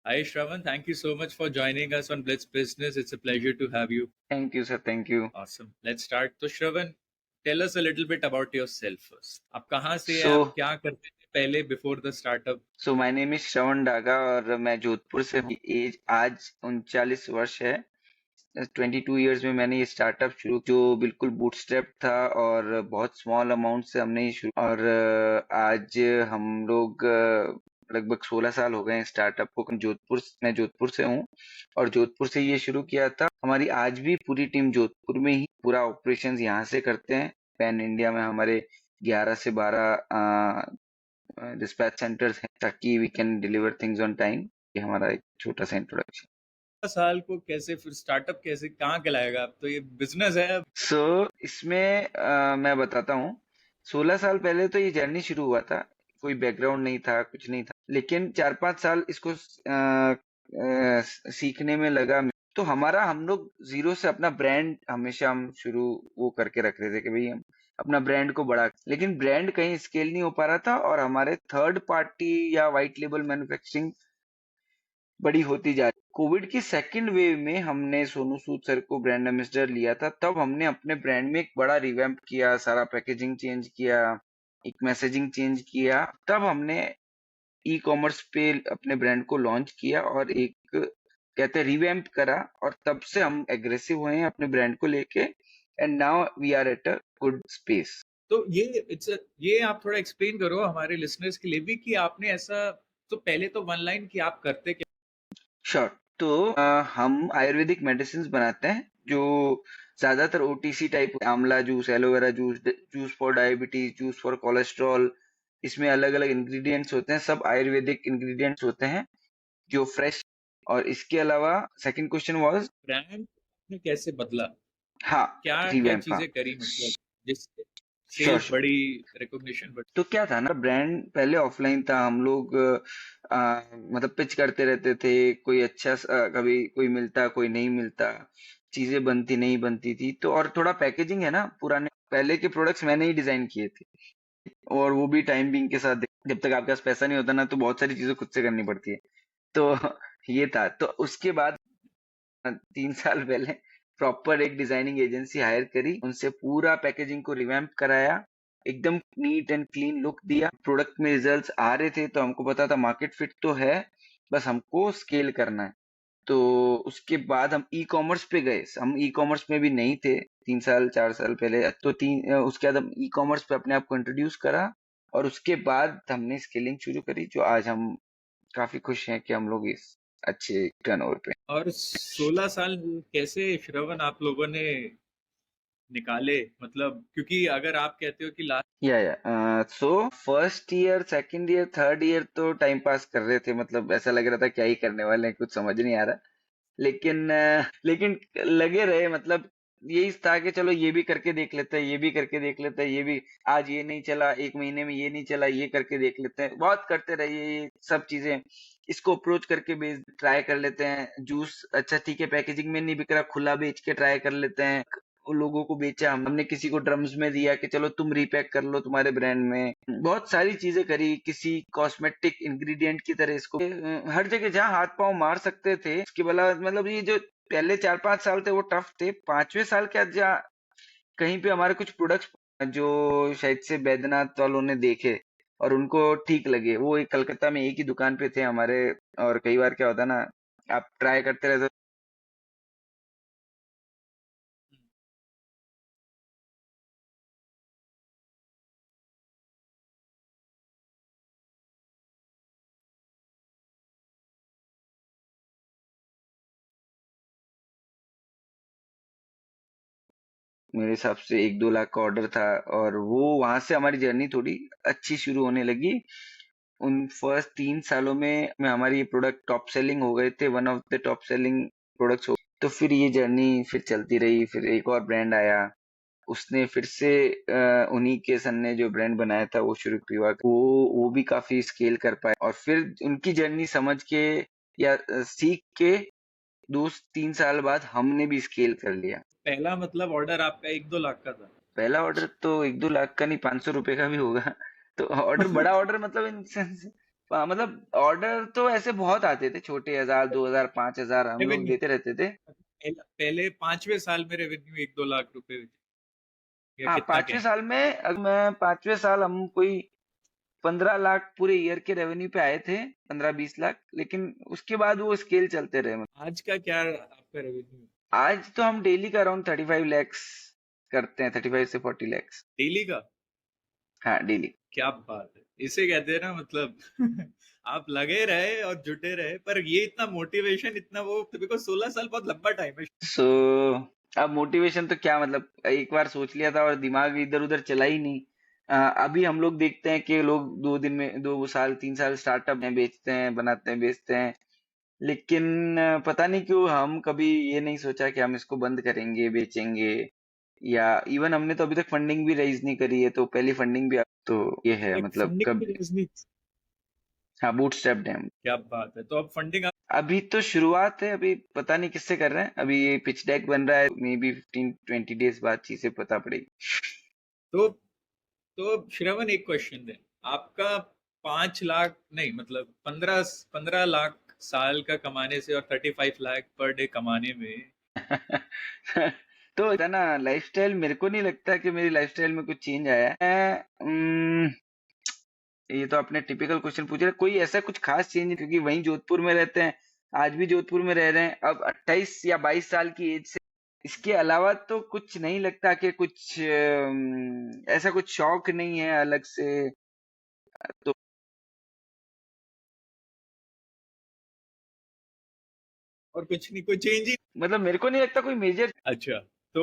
Hi, Shravan. Thank you so much for joining us on Blitz Business. It's a pleasure to have you. Thank you, sir. Thank you. Awesome. Let's start. So, Shravan, tell us a little bit about yourself first. आप कहाँ से हैं? आप So, क्या करते थे पहले before the startup? so my name is श्रवण डागा और मैं जोधपुर से हूँ। एज आज 39 वर्ष है। 22 इयर्स में मैंने ये स्टार्टअप शुरू जो बिल्कुल बूटस्ट्रैप था और बहुत स्मॉल अमाउंट से हमने ये शुरू और आज हम लोग लगभग 16 साल हो गए हैं स्टार्टअप को। मैं जोधपुर से हूँ और जोधपुर से ये शुरू किया था। हमारी आज भी पूरी टीम जोधपुर में ही पूरा ऑपरेशंस यहाँ से करते हैं। पैन इंडिया में हमारे 11 से 12 डिस्पैच सेंटर्स हैं ताकि we can deliver things on time. ये हमारा एक छोटा सा इंट्रोडक्शन। साल को कैसे फिर स्टार्टअप कैसे कहाँ कहलाएगा? अब तो ये बिजनेस है अब। सो इसमें मैं बताता हूँ। 16 साल पहले तो ये जर्नी शुरू हुआ था। कोई बैकग्राउंड नहीं था, कुछ नहीं था, लेकिन 4-5 साल इसको सीखने में लगा। तो हम लोग जीरो से अपना ब्रांड हमेशा हम शुरू वो करके रख रहे थे कि भाई हम अपना ब्रांड को बढ़ा, लेकिन ब्रांड कहीं स्केल नहीं हो पा रहा था और हमारे थर्ड पार्टी या वाइट लेबल मैन्युफैक्चरिंग बड़ी होती जा रही। कोविड की सेकंड वेव में हमने सोनू सूद सर को ब्रांड एम्बेसडर लिया था। तब हमने अपने ब्रांड में एक बड़ा रिवैम्प किया, सारा पैकेजिंग चेंज किया, एक मैसेजिंग चेंज किया। तब हमने ई कॉमर्स पे अपने ब्रांड को लॉन्च किया और एक कहते हैं रिवैम्प करा और तब से हम एग्रेसिव हुए हैं अपने ब्रांड को लेके and now we are at a good space. तो ये आप थोड़ा एक्सप्लेन करो हमारे लिसनर्स के लिए भी कि आपने ऐसा तो पहले तो वन लाइन कि आप करते क्या? श्योर। तो हम आयुर्वेदिक मेडिसिन बनाते हैं जो ज्यादातर ओटीसी टाइप, आंवला juice, aloe vera juice, juice for diabetes, juice for cholesterol. इसमें अलग अलग इंग्रेडिएंट्स होते हैं, सब आयुर्वेदिक इंग्रेडिएंट्स होते हैं जो फ्रेश। और इसके अलावा सेकंड क्वेश्चन वाज, ब्रांड ने कैसे बदला? हाँ, क्या क्या रिवैम्प, हाँ। चीजें करी मतलब जिससे श्योर सेल्स श्योर। बढ़ी, रिकॉग्निशन बढ़ी? तो क्या था ना, ब्रांड पहले ऑफलाइन था। हम लोग मतलब पिच करते रहते थे। कोई कभी कोई मिलता, कोई नहीं मिलता, चीजें बनती नहीं बनती थी। तो और थोड़ा पैकेजिंग है ना, पुराने पहले के प्रोडक्ट्स मैंने ही डिजाइन किए थे और वो भी टाइम बिंग के साथ। जब तक आपके पास पैसा नहीं होता ना, तो बहुत सारी चीजें खुद से करनी पड़ती है। तो ये था। तो उसके बाद 3 साल पहले प्रॉपर एक डिजाइनिंग एजेंसी हायर करी, उनसे पूरा पैकेजिंग को रिवैम्प कराया, एकदम नीट एंड क्लीन लुक दिया। प्रोडक्ट में रिजल्ट्स आ रहे थे तो हमको पता था मार्केट फिट तो है, बस हमको स्केल करना है। तो उसके बाद हम ई कॉमर्स पे गए। हम ई कॉमर्स में भी नहीं थे 3 साल 4 साल पहले। तो उसके बाद हम ई कॉमर्स पे अपने आप को इंट्रोड्यूस करा और उसके बाद हमने स्केलिंग शुरू करी, जो आज हम काफी खुश हैं कि हम लोग इस अच्छे टर्नओवर पे। और 16 साल कैसे श्रवण आप लोगों ने निकाले? मतलब क्योंकि अगर आप कहते हो कि लास्ट या so first year, second year, third year तो टाइम पास कर रहे थे। मतलब ऐसा लग रहा था क्या ही करने वाले हैं, कुछ समझ नहीं आ रहा। लेकिन लगे रहे। मतलब यही था कि चलो ये भी करके देख लेते हैं, ये भी करके देख लेते हैं, ये भी। आज ये नहीं चला, एक महीने में ये नहीं चला, ये करके देख लेते हैं। बहुत करते रहिए ये सब चीजें। इसको अप्रोच करके बेच ट्राई कर लेते हैं। जूस अच्छा ठीक है, पैकेजिंग में नहीं बिक रहा, खुला बेच के ट्राई कर लेते हैं। उन लोगों को बेचा, हमने किसी को ड्रम्स में दिया कि चलो तुम रीपैक कर लो तुम्हारे ब्रांड में। बहुत सारी चीजें करी, किसी कॉस्मेटिक इंग्रेडिएंट की तरह इसको हर जगह जहाँ हाथ पांव मार सकते थे इसके बला। मतलब ये जो पहले 4-5 साल थे वो टफ थे। 5वें साल के आज जहाँ कहीं पे हमारे कुछ प्रोडक्ट्स जो शायद से बैद्यनाथ वालों ने देखे और उनको ठीक लगे, वो एक कलकत्ता में एक ही दुकान पे थे हमारे। और कई बार क्या होता है ना, आप ट्राई करते रहते हो। मेरे हिसाब से 1-2 लाख का ऑर्डर था और वो वहां से हमारी जर्नी थोड़ी अच्छी शुरू होने लगी। उन फर्स्ट 3 सालों में हमारे ये प्रोडक्ट टॉप सेलिंग हो गए थे, one of the top selling products हो। तो फिर ये जर्नी फिर चलती रही। फिर एक और ब्रांड आया, उसने फिर से उन्हीं के सन ने जो ब्रांड बनाया था वो शुरू किया। वो भी काफी स्केल कर पाए और फिर उनकी जर्नी समझ के या सीख के 2-3 साल बाद हमने भी स्केल कर लिया। पहला मतलब ऑर्डर आपका 1-2 लाख का था? पहला ऑर्डर तो 1-2 लाख का नहीं, 500 रुपए का भी होगा। तो ऑर्डर, बड़ा ऑर्डर मतलब इन सेंस मतलब ऑर्डर तो ऐसे बहुत आते थे, छोटे 1000 2000 5000 हम लोग रेवेन्यू देते रहते थे। पहले 5वें साल में रेवेन्यू 1-2 लाख रुपए या हाँ, कितना क्या पांचवें है? साल में, अगर मैं 5वें साल हम कोई 15 लाख पूरे ईयर के रेवेन्यू पे आए थे, 15 20 लाख। लेकिन उसके बाद वो स्केल चलते रहे। आज का क्या आपका रेवेन्यू? आज तो हम डेली का अराउंड 35 लैक्स करते हैं, 35 से 40 लैक्स। डेली का? हाँ, डेली। क्या बात है, इसे कहते हैं ना मतलब आप लगे रहे और जुटे रहे, पर ये इतना मोटिवेशन, इतना वो, बिकॉज 16 साल बहुत लंबा टाइम है। सो अब मोटिवेशन तो क्या, मतलब एक बार सोच लिया था और दिमाग इधर उधर चला ही नहीं। अभी हम लोग देखते हैं कि लोग 2 दिन में 2 साल 3 साल स्टार्टअप में बेचते हैं, बनाते हैं, बेचते हैं। लेकिन पता नहीं क्यों हम कभी ये नहीं सोचा कि हम इसको बंद करेंगे, बेचेंगे। या इवन हमने तो अभी तक फंडिंग भी रेज नहीं करी है, तो पहली फंडिंग भी तो ये है, एक मतलब फंडिंग कब। की बिजनेस। हाँ, बूटस्ट्रैप्ड है हम। क्या बात है, तो अब फंडिंग आप। अभी तो शुरुआत है, अभी पता नहीं किससे कर रहे हैं। अभी ये पिच डेक बन रहा है, मे बी 15 20 डेज बाद चीजें पता पड़ेगी। तो श्रवण, एक क्वेश्चन दे। आपका 5 लाख नहीं, मतलब 15 15 लाख साल का कमाने से और 35 लाख पर डे कमाने में। तो है ना, लाइफस्टाइल मेरे को नहीं लगता कि मेरी लाइफस्टाइल में कुछ चेंज आया है। ये तो आपने टिपिकल क्वेश्चन पूछा। कोई ऐसा कुछ खास चेंज नहीं, क्योंकि वहीं जोधपुर में रहते हैं, आज भी जोधपुर में रह रहे हैं। अब 28 या 22 साल की एज से इसके अलावा तो कुछ नहीं लगता कि कुछ ऐसा कुछ शौक नहीं है अलग से। तो और कुछ नहीं, कोई चेंज ही। मतलब मेरे को नहीं लगता कोई मेजर। अच्छा, तो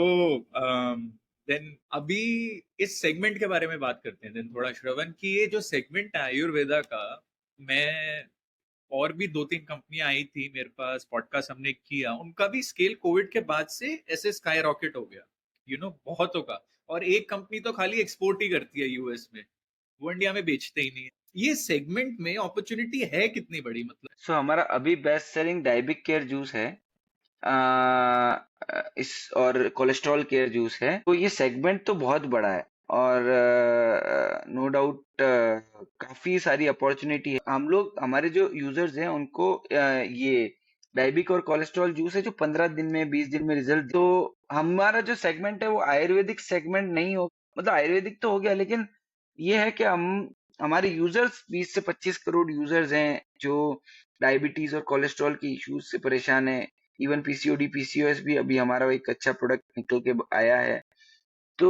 देन अभी इस सेगमेंट के बारे में बात करते हैं देन थोड़ा, श्रवण, कि ये जो सेगमेंट है आयुर्वेदा का, मैं और भी 2-3 कंपनियां आई थी मेरे पास, पॉडकास्ट हमने किया, उनका भी स्केल कोविड के बाद से ऐसे स्काई रॉकेट हो गया, बहुतों का। और एक कंपनी तो खाली एक्सपोर्ट ही करती है यूएस में, वो इंडिया में बेचते ही नहीं है। ये सेगमेंट में अपॉर्चुनिटी है कितनी बड़ी, मतलब? सो हमारा अभी बेस्ट सेलिंग डायबिक केयर जूस है। इस और कोलेस्ट्रॉल केयर जूस है। तो ये सेगमेंट तो बहुत बड़ा है, और नो डाउट काफी सारी अपॉर्चुनिटी है। हम लोग, हमारे जो यूजर्स हैं उनको ये डायबिक और कोलेस्ट्रॉल जूस है जो 15 दिन में 20 दिन में रिजल्ट। तो हमारा जो सेगमेंट है वो आयुर्वेदिक सेगमेंट नहीं हो, मतलब आयुर्वेदिक तो हो गया, लेकिन ये है कि हम, हमारे यूजर्स 20 से 25 करोड़ यूजर्स हैं जो डायबिटीज और कोलेस्ट्रॉल के इश्यूज से परेशान है। इवन पीसीओडी पीसीओएस भी अभी हमारा एक अच्छा प्रोडक्ट निकल के आया है। तो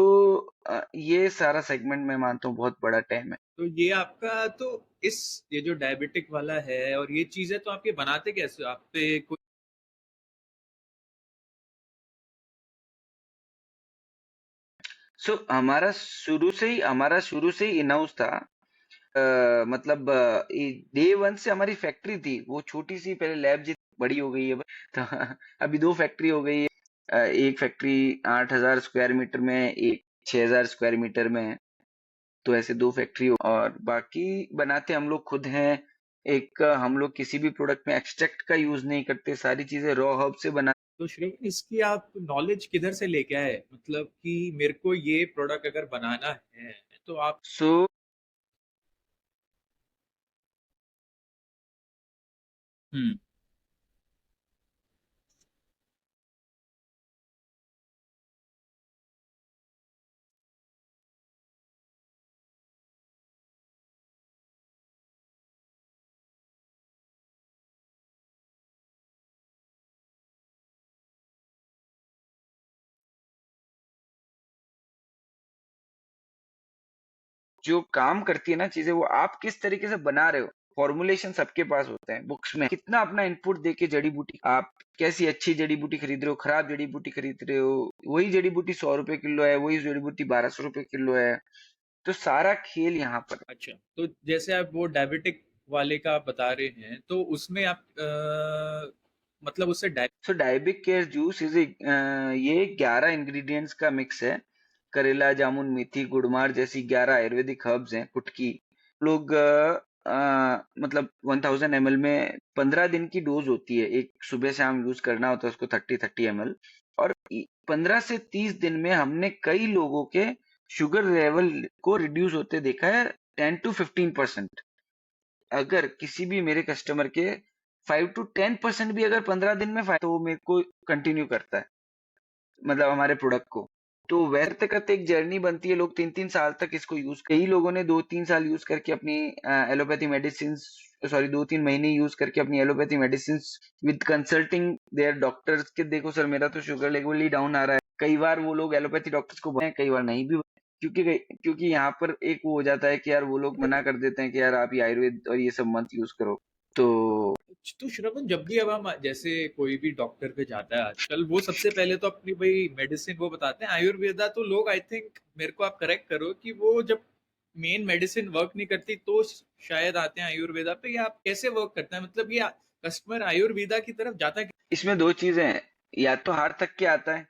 ये सारा सेगमेंट मैं मानता हूँ बहुत बड़ा टाइम है। तो ये आपका तो, इस ये जो डायबिटिक वाला है और ये चीजें, तो आप ये बनाते कैसे हो? आप पे कोई। हमारा शुरू से ही इन हाउस था। मतलब डे वन से हमारी फैक्ट्री थी, वो छोटी सी पहले लैब जितनी बड़ी हो गई है तो अभी 2 फैक्ट्री हो गई है। एक फैक्ट्री 8000 स्क्वायर मीटर में, एक 6000 स्क्वायर मीटर में है। तो ऐसे 2 फैक्ट्री, और बाकी बनाते हम लोग खुद हैं। एक हम लोग किसी भी प्रोडक्ट में एक्सट्रैक्ट का यूज नहीं करते, सारी चीजें रॉ हर्ब से बना। तो श्रेय, इसकी आप नॉलेज किधर से लेके आए, मतलब कि मेरे को ये प्रोडक्ट अगर बनाना है, तो आप। सो हम्म। जो काम करती है ना चीजें, वो आप किस तरीके से बना रहे हो। फॉर्मुलेशन सबके पास होते हैं बुक्स में, कितना अपना इनपुट देके जड़ी बूटी, आप कैसी अच्छी जड़ी बूटी खरीद रहे हो, खराब जड़ी बूटी खरीद रहे हो। वही जड़ी बूटी 100 रुपए किलो है, वही जड़ी बूटी 1200 रुपए किलो है। तो सारा खेल यहाँ पर। अच्छा, तो जैसे आप वो डायबिटिक वाले का आप बता रहे हैं, तो उसमें आप मतलब उससे सो डायबिक केयर जूस ये 11 इंग्रेडिएंट्स का मिक्स है। करेला, जामुन, मेथी, गुड़मार जैसी 11 आयुर्वेदिक हर्ब्स हैं, कुटकी। लोग मतलब 1000 ml में 15 दिन की डोज होती है, एक सुबह शाम यूज करना होता है उसको, 30 30 ml। और 15 से 30 दिन में हमने कई लोगों के शुगर लेवल को रिड्यूस होते देखा है, 10 to 15%। अगर किसी भी मेरे कस्टमर के 5 to 10% भी अगर 15 दिन में फायदा, तो वो मेरे को कंटिन्यू करता है, मतलब हमारे प्रोडक्ट को। तो वैसे करते एक जर्नी बनती है, लोग 3-3 साल तक इसको यूज, कई लोगों ने 2-3 साल यूज करके अपनी एलोपैथी मेडिसिन, सॉरी 2-3 महीने यूज करके अपनी allopathy medicine with consulting their doctors के, देखो सर मेरा तो शुगर लेवल ही डाउन आ रहा है। कई बार वो लोग एलोपैथी डॉक्टर्स को बोलते हैं, कई बार नहीं भी, क्योंकि यहाँ पर एक वो हो जाता है कि यार वो लोग मना कर देते हैं कि यार आप ये आयुर्वेद और ये सब मत यूज करो। तो तो श्रवण, जब भी अब हम जैसे कोई भी डॉक्टर पे जाता है आजकल, वो सबसे पहले तो अपनी भाई मेडिसिन वो बताते हैं आयुर्वेदा। तो लोग, आई थिंक, मेरे को आप करेक्ट करो, कि वो जब मेन मेडिसिन वर्क नहीं करती तो शायद आते हैं आयुर्वेदा पे, या आप कैसे वर्क करता है, मतलब ये कस्टमर आयुर्वेदा की तरफ जाता है? इसमें दो चीजें हैं, या तो हार थक के आता है,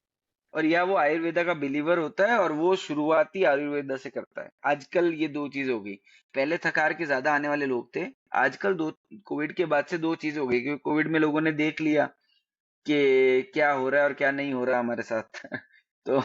और या वो आयुर्वेदा का बिलीवर होता है और वो शुरुआती आयुर्वेदा से करता है। आजकल ये दो चीज हो गई। पहले थकार के ज्यादा आने वाले लोग थे, आजकल दो, कोविड के बाद से दो चीज हो गई, क्योंकि कोविड में लोगों ने देख लिया कि क्या हो रहा है और क्या नहीं हो रहा हमारे साथ। तो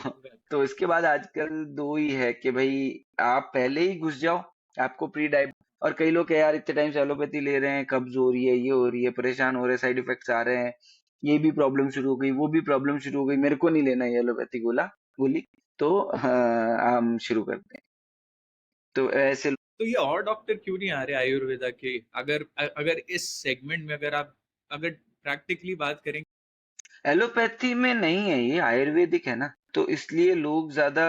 तो इसके बाद आजकल दो ही है कि भाई आप पहले ही घुस जाओ, आपको प्री डायब, और कई लोग यार इतने टाइम से एलोपैथी ले रहे हैं, कब्ज हो रही है, ये हो रही है, परेशान हो रहे हैं, साइड इफेक्ट्स आ रहे हैं, ये भी प्रॉब्लम शुरू हो गई, वो भी प्रॉब्लम शुरू हो गई, मेरे को नहीं लेना ये एलोपैथी गोली। तो हम शुरू करते हैं। तो ऐसे तो ये और डॉक्टर क्यों नहीं आ रहे आयुर्वेदा के? अगर अगर इस सेगमेंट में अगर आप अगर प्रैक्टिकली बात करें। एलोपैथी में नहीं है, ये आयुर्वेदिक है ना, तो इसलिए लोग ज्यादा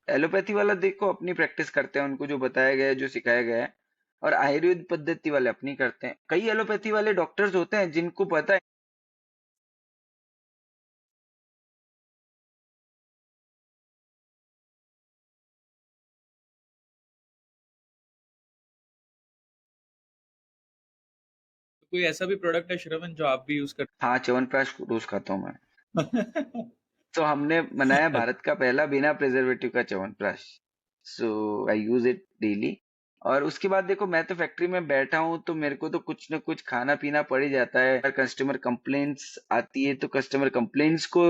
एलोपैथी वाला देखो अपनी प्रैक्टिस करते हैं, उनको जो बताया गया है, जो सिखाया गया है, और आयुर्वेद पद्धति वाले अपनी करते हैं। कई एलोपैथी वाले डॉक्टर्स होते हैं जिनको पता है। तो कोई ऐसा भी प्रोडक्ट है श्रवण जो आप भी यूज हाँ, च्यवनप्राश रोज खाता हूँ मैं। करते? तो हमने बनाया भारत का पहला बिना प्रिजर्वेटिव का च्यवनप्राश, सो आई यूज इट डेली। और उसके बाद देखो, मैं तो फैक्ट्री में बैठा हूँ, तो मेरे को तो कुछ ना कुछ खाना पीना पड़ ही जाता है। अगर कस्टमर कंप्लेंट्स आती है, तो कस्टमर कंप्लेंट्स को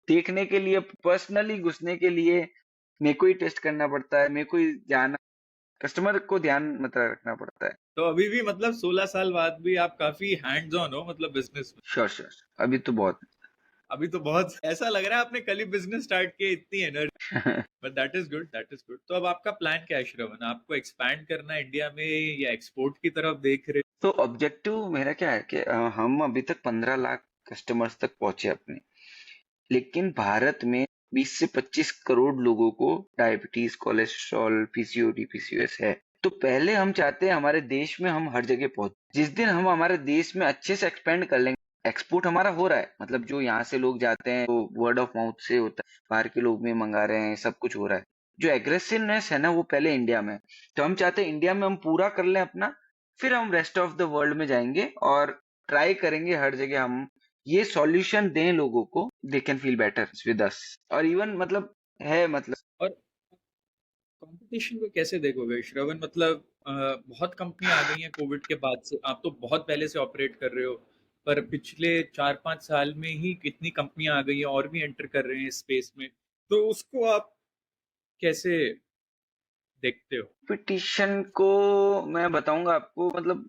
देखने के लिए, पर्सनली घुसने के लिए मेरे को ही टेस्ट करना पड़ता है, मेरे को ही जाना, कस्टमर को ध्यान मतलब रखना पड़ता है। तो अभी भी, मतलब 16 साल बाद भी आप काफी हैंड्स ऑन हो, मतलब बिजनेस में। श्योर श्योर, अभी तो बहुत। अभी तो बहुत ऐसा लग रहा है आपने कल ही बिजनेस स्टार्ट किया, इतनी energy. But that is good, that is good. तो अब आपका प्लान क्या है श्रवण? आपको एक्सपैंड करना है इंडिया में, या एक्सपोर्ट की तरफ देख रहे तो ऑब्जेक्टिव मेरा क्या है कि हम अभी तक 15 लाख कस्टमर्स तक पहुंचे अपने, लेकिन भारत में 20 से 25 करोड़ लोगों को डायबिटीज, कोलेस्ट्रॉल, पीसीओडी, पीसीओएस है। तो पहले हम चाहते हैं हमारे देश में हम हर जगह पहुंच, जिस दिन हम हमारे देश में अच्छे से एक्सपेंड कर लेंगे। एक्सपोर्ट हमारा हो रहा है, मतलब जो यहाँ से लोग जाते हैं, तो वर्ड ऑफ माउथ से होता है, बाहर के लोग भी मंगा रहे हैं, सब कुछ हो रहा है। जो एग्रेसिवनेस है ना, वो पहले इंडिया में है। तो हम चाहते हैं इंडिया में हम पूरा कर लें अपना, फिर हम रेस्ट ऑफ द वर्ल्ड में जाएंगे और ट्राई करेंगे हर जगह हम ये सॉल्यूशन दें लोगों को, they can feel better with us. और इवन मतलब है, मतलब हैं? और कंपटीशन को कैसे देखोगे श्रवण? मतलब बहुत कंपनी आ गई हैं कोविड के बाद से। आप तो बहुत पहले से ऑपरेट कर रहे हो, पर पिछले 4-5 साल में ही कितनी कंपनियां आ गई हैं और भी एंटर कर रहे हैं इस स्पेस में। तो उसको आप कैसे देखते हो? कंपटीशन को मैं बताऊंगा आपको, मतलब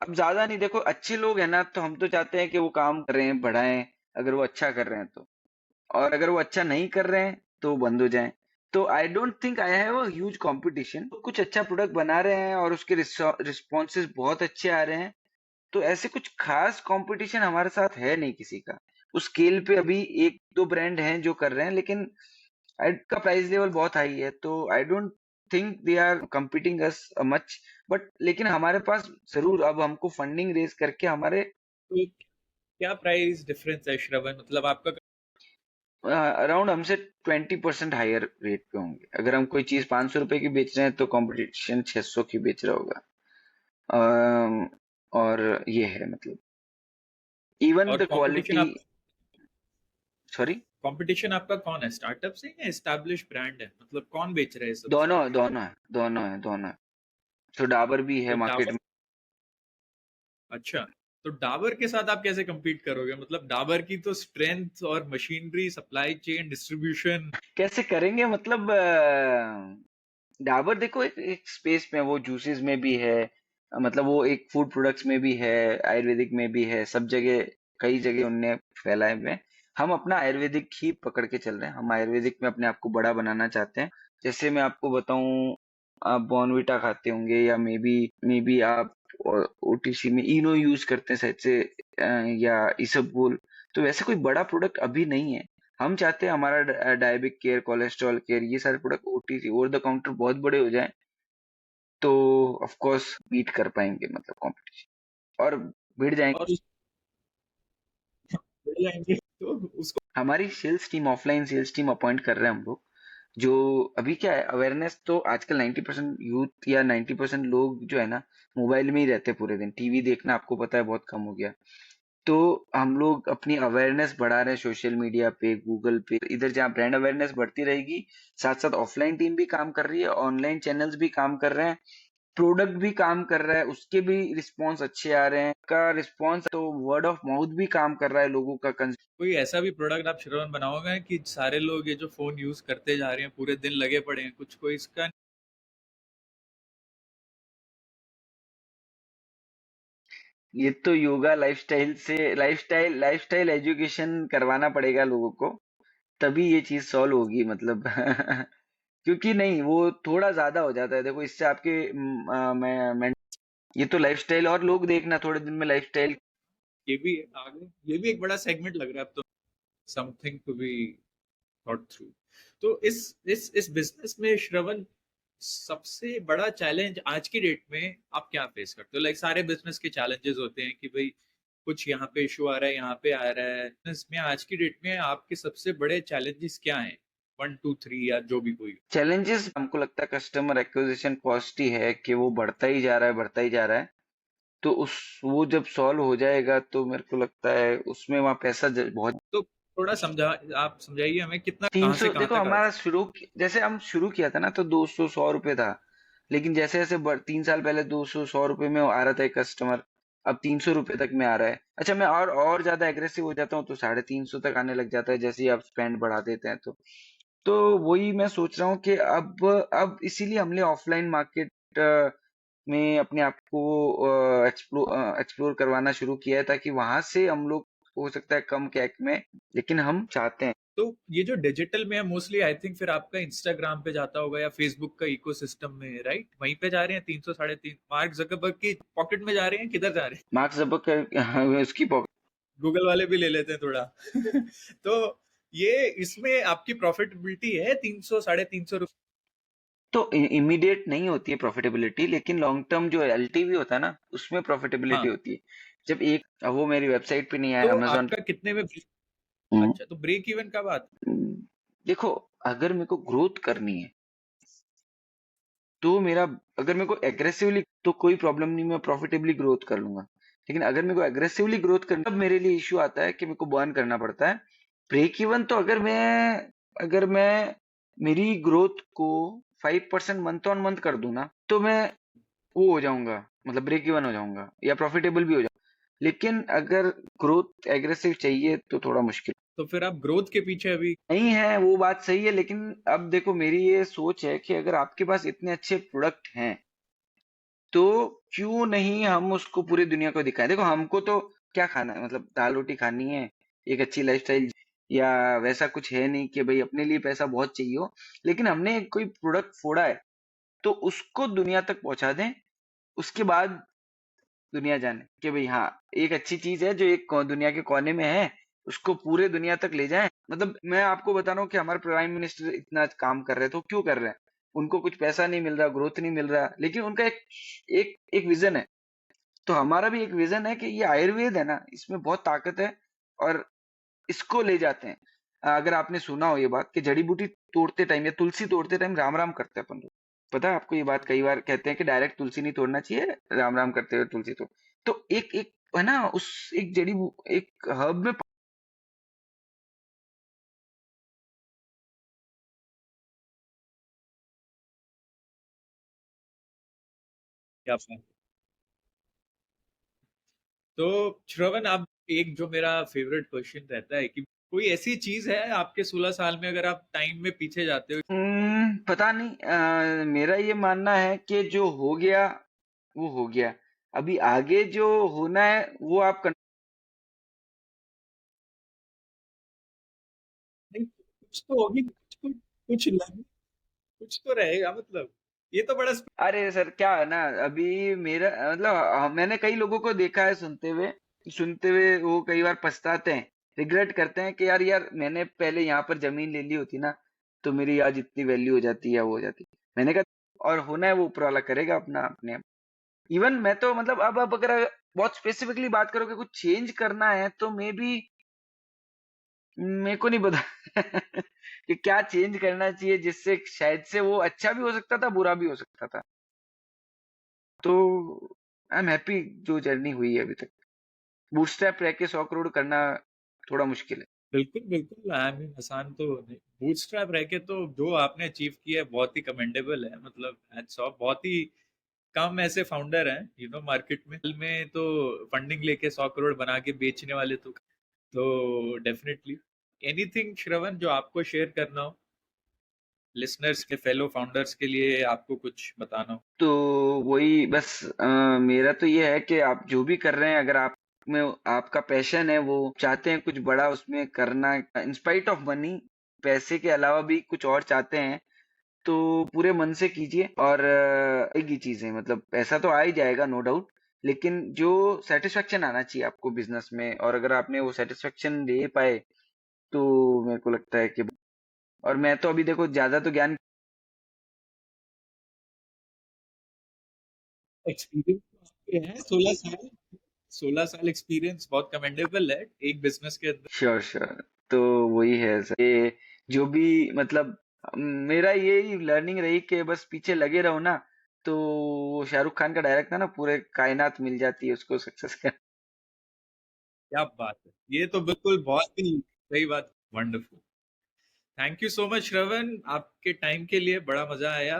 अब ज्यादा नहीं, देखो अच्छे लोग हैं ना, तो हम तो चाहते हैं कि वो काम कर रहे हैं, बढ़ाएं, अगर वो अच्छा कर रहे हैं तो, और अगर वो अच्छा नहीं कर रहे हैं तो वो बंद हो जाएं। तो I don't think I have a huge competition. कुछ अच्छा प्रोडक्ट बना रहे हैं और उसके रिस्पॉन्सेज बहुत अच्छे आ रहे हैं, तो ऐसे कुछ खास कंपटीशन हमारे साथ है नहीं किसी का। उस स्केल पे अभी एक दो ब्रांड हैं जो कर रहे हैं, लेकिन का प्राइस लेवल बहुत हाई है, तो I don't think they are competing us much. But लेकिन हमारे पास जरूर अब हमको फंडिंग रेज करके हमारे तो क्या प्राइस डिफरेंस है श्रवण, मतलब आपका? अराउंड हमसे 20% हायर रेट पे होंगे। अगर हम कोई चीज 500 रुपए की बेच रहे हैं, तो कंपटीशन 600 की बेच रहा होगा। अम, और ये है मतलब, इवन और द कंपटीशन क्वालिटी। आप सॉरी, कंपटीशन आपका कौन है? स्टार्टअप से या एस्टैब्लिश ब्रांड है? मतलब कौन बेच रहा है सबसे? दोनों दोनों है, दोनों है, दोनों है। तो डाबर भी है तो मार्केट डाबर, में। अच्छा, तो डाबर के साथ आप कैसे compete करोगे? मतलब डाबर की तो स्ट्रेंथ और मशीनरी, सप्लाई चेन, डिस्ट्रीब्यूशन। कैसे करेंगे मतलब, डाबर देखो एक स्पेस में, वो जूसेस में भी है, मतलब वो एक फूड प्रोडक्ट्स में भी है, आयुर्वेदिक में भी है, सब जगह कई जगह उनने फैलाए हुए हैं। हम अपना आयुर्वेदिक ही पकड़ के चल रहे हैं, हम आयुर्वेदिक में अपने आप को बड़ा बनाना चाहते हैं। जैसे मैं आपको बताऊं, आप बॉर्नविटा खाते होंगे, या मे बी आप ओटीसी में इनो यूज करते हैं शायद से, या इसबगोल। तो वैसे कोई बड़ा प्रोडक्ट अभी नहीं है। हम चाहते हैं हमारा डायबिक केयर, कोलेस्ट्रॉल केयर, ये सारे product OTC over the counter बहुत बड़े हो जाएं, तो ऑफ कोर्स बीट कर पाएंगे, मतलब कंपटीशन, और भिड़ जाएंगे। और बढ़ जाएंगे तो उसको। हमारी sales team, offline sales team appoint कर रहे हैं हम लोग, जो अभी क्या है, अवेयरनेस तो आजकल 90% यूथ या 90% लोग जो है ना, मोबाइल में ही रहते हैं पूरे दिन, टीवी देखना आपको पता है बहुत कम हो गया। तो हम लोग अपनी अवेयरनेस बढ़ा रहे हैं सोशल मीडिया पे, गूगल पे, इधर जहाँ ब्रांड अवेयरनेस बढ़ती रहेगी, साथ साथ ऑफलाइन टीम भी काम कर रही है, ऑनलाइन चैनल्स भी काम कर रहे हैं, प्रोडक्ट भी काम कर रहा है, उसके भी रिस्पॉन्स अच्छे आ रहे हैं, का रिस्पॉन्स तो वर्ड ऑफ माउथ भी काम कर रहा है, लोगों का कोई ऐसा भी प्रोडक्ट आप श्रवण बनाओगे कि सारे लोग ये जो फोन यूज करते जा रहे हैं पूरे दिन लगे पड़े हैं, कुछ कोई इसका। ये तो योगा लाइफस्टाइल से, लाइफस्टाइल एजुकेशन करवाना पड़ेगा लोगों को, तभी ये चीज सॉल्व होगी, मतलब क्योंकि नहीं, वो थोड़ा ज्यादा हो जाता है, देखो इससे आपके मैं ये तो लाइफस्टाइल, और लोग देखना थोड़े दिन में लाइफस्टाइल। ये भी आगे, ये भी एक बड़ा सेगमेंट लग रहा है अब तो, something to be thought through. तो इस बिजनेस में श्रवण, सबसे बड़ा चैलेंज आज की डेट में आप क्या फेस करते हो? लाइक सारे बिजनेस के चैलेंजेस होते हैं कि भाई कुछ यहाँ पे इशू आ रहा है, यहाँ पे आ रहा है। बिजनेस में आज की डेट में आपके सबसे बड़े चैलेंजेस क्या हैं? 1 2 3 या जो भी कोई। चैलेंजेस हमको लगता है कस्टमर एक्विजिशन कॉस्ट ही है, कि वो बढ़ता ही जा रहा है, बढ़ता ही जा रहा है। तो उस वो जब सॉल्व हो जाएगा तो मेरे को लगता है उसमें वहाँ पैसा बहुत। तो थोड़ा समझा, आप समझाइए हमें कितना, तीन कहाँ सौ से कहाँ देखो, तक आ हमारा सकता जैसे हम शुरू किया था ना, तो 200 100 रुपए था, लेकिन जैसे जैसे 3 साल पहले 200 100 रुपए में आ रहा था एक कस्टमर, अब 300 रुपए तक में आ रहा है। अच्छा, मैं और ज्यादा एग्रेसिव हो जाता हूँ तो 350 तक आने लग जाता है, जैसे ही आप स्पेंड बढ़ा देते हैं तो वही मैं सोच रहा हूँ कि अब इसीलिए हमने ऑफलाइन मार्केट में अपने आप को एक्सप्लोर करवाना शुरू किया है, ताकि वहां से हम लोग, हो सकता है कम कैक में, लेकिन हम चाहते हैं। तो ये जो डिजिटल में है मोस्टली, आई थिंक फिर आपका इंस्टाग्राम पे जाता होगा या फेसबुक का इकोसिस्टम में, राइट? वहीं पे जा रहे हैं 300 350, मार्क जकरबर्ग की पॉकेट में जा रहे हैं, किधर जा रहे हैं? मार्क जबरबर्ग उसकी गूगल वाले भी ले लेते हैं थोड़ा। तो ये इसमें आपकी प्रॉफिटेबिलिटी है 300 350 रुपए? तो इमीडिएट नहीं होती है प्रॉफिटेबिलिटी, लेकिन लॉन्ग टर्म जो एलटीवी होता है ना, उसमें प्रॉफिटेबिलिटी हाँ। होती है। जब एक, अब वो मेरी वेबसाइट पे नहीं है, तो अमेजोन। आपका कितने में अच्छा, तो ब्रेक इवन कब आता देखो, अगर मेरे को ग्रोथ करनी है तो मेरा, अगर मेरे को एग्रेसिवली, तो कोई प्रॉब्लम नहीं, मैं प्रॉफिटेबली ग्रोथ कर लूंगा। लेकिन अगर मेरे को एग्रेसिवली ग्रोथ करना, तब मेरे लिए इश्यू आता है कि मेरे को बर्न करना पड़ता है। ब्रेक इवन तो अगर मैं मेरी ग्रोथ को 5% मंथ ऑन मंथ कर दूं ना, तो मैं वो हो जाऊंगा, मतलब ब्रेक इवन हो जाऊंगा या प्रॉफिटेबल भी हो जाऊंगा। लेकिन अगर ग्रोथ एग्रेसिव चाहिए तो थोड़ा मुश्किल तो फिर आप ग्रोथ के पीछे अभी? नहीं है, वो बात सही है, लेकिन अब देखो, मेरी ये सोच है कि अगर आपके पास इतने अच्छे प्रोडक्ट हैं, तो क्यों नहीं हम उसको पूरी दुनिया को दिखाएं। देखो, हमको तो क्या खाना है, मतलब दाल रोटी खानी है, एक अच्छी लाइफस्टाइल, या वैसा कुछ है नहीं कि भाई अपने लिए पैसा बहुत चाहिए हो। लेकिन हमने कोई प्रोडक्ट फोड़ा है, तो उसको दुनिया तक पहुंचा दें, उसके बाद दुनिया जाने कि भाई हाँ, एक अच्छी चीज है जो एक दुनिया के कोने में है, उसको पूरे दुनिया तक ले जाएं। मतलब मैं आपको बता रहा हूँ कि हमारे प्राइम मिनिस्टर इतना काम कर रहे हैं, तो क्यों कर रहे हैं? उनको कुछ पैसा नहीं मिल रहा, ग्रोथ नहीं मिल रहा, लेकिन उनका एक एक एक विजन है। तो हमारा भी एक विजन है कि ये आयुर्वेद है ना, इसमें बहुत ताकत है, और इसको ले जाते हैं। अगर आपने सुना हो ये बात कि जड़ी बूटी तोड़ते टाइम या तुलसी तोड़ते टाइम राम राम करते हैं अपन लोग, पता है आपको ये बात? कई बार कहते हैं कि डायरेक्ट तुलसी नहीं तोड़ना चाहिए, राम राम करते हुए तुलसी तो एक एक है ना, उस एक एक हर्ब में क्या आपने? तो श्रवण, आप, एक जो मेरा फेवरेट क्वेश्चन रहता है कि कोई ऐसी चीज है आपके 16 साल में, अगर आप टाइम में पीछे जाते हो? पता नहीं, मेरा ये मानना है कि जो हो गया वो हो गया। अभी आगे जो होना है वो आप नहीं, कुछ तो होगी, कुछ तो रहेगा मतलब। ये तो बड़ा अरे सर क्या है ना, अभी मेरा मतलब मैंने कई लोगों को देखा है सुनते हुए वो कई बार पछताते हैं, रिग्रेट करते हैं कि यार यार मैंने पहले यहाँ पर जमीन ले ली होती ना, तो मेरी आज इतनी वैल्यू हो जाती है, वो हो जाती। मैंने कहा और होना है वो ऊपर वाला करेगा अपना अपने आप। इवन मैं तो मतलब अब अगर बहुत स्पेसिफिकली बात करो कि कुछ चेंज करना है तो मे बी मेरे को नहीं पता कि क्या चेंज करना चाहिए जिससे शायद से वो अच्छा भी हो सकता था, बुरा भी हो सकता था। तो आई एम हैप्पी जो जर्नी हुई है अभी तक। बूटस्ट्रैप रह के 100 करोड़ करना थोड़ा मुश्किल है। बिल्कुल बिल्कुल, आई मीन आसान तो नहीं। बूटस्ट्रैप रह के तो जो आपने अचीव किया है बहुत ही कमेंडेबल है, मतलब हैट्स ऑफ। बहुत ही कम ऐसे फाउंडर हैं मार्केट में तो फंडिंग लेके 100 करोड़ बना के बेचने वाले। तो डेफिनेटली एनीथिंग श्रवण जो आपको शेयर करना हो लिसनर्स के, फेलो फाउंडर्स के लिए, आपको कुछ बताना हो। तो वही बस मेरा तो ये है कि आप जो भी कर रहे हैं, अगर आप में आपका पैशन है, वो चाहते हैं कुछ बड़ा उसमें करना, इंस्पाइट ऑफ मनी, पैसे के अलावा भी कुछ और चाहते हैं, तो पूरे मन से कीजिए। और एक ही चीज है, मतलब पैसा तो आ ही जाएगा नो डाउट, लेकिन जो सेटिस्फेक्शन आना चाहिए आपको बिजनेस में, और अगर आपने वो सेटिस्फेक्शन ले पाए तो मेरे को लगता है कि, और मैं तो अभी देखो ज्यादा तो ज्ञान। एक्सपीरियंस है 16 साल, 16 साल एक्सपीरियंस बहुत कमेंडेबल है एक बिजनेस के अंदर। Sure sure. तो वही है सर, ये जो भी मतलब मेरा यही लर्निंग रही कि बस पीछे लगे रहो ना, तो वो शाहरुख खान का डायरेक्ट था ना, पूरे कायनात मिल जाती है उसको सक्सेस का। क्या बात है, ये तो बिल्कुल बहुत ही सही बात। Wonderful. Thank you so much Shravan, आपके टाइम के लिए बड़ा मजा आया।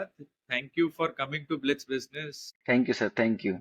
Thank you for coming to Blitz Business. Thank you sir, thank you.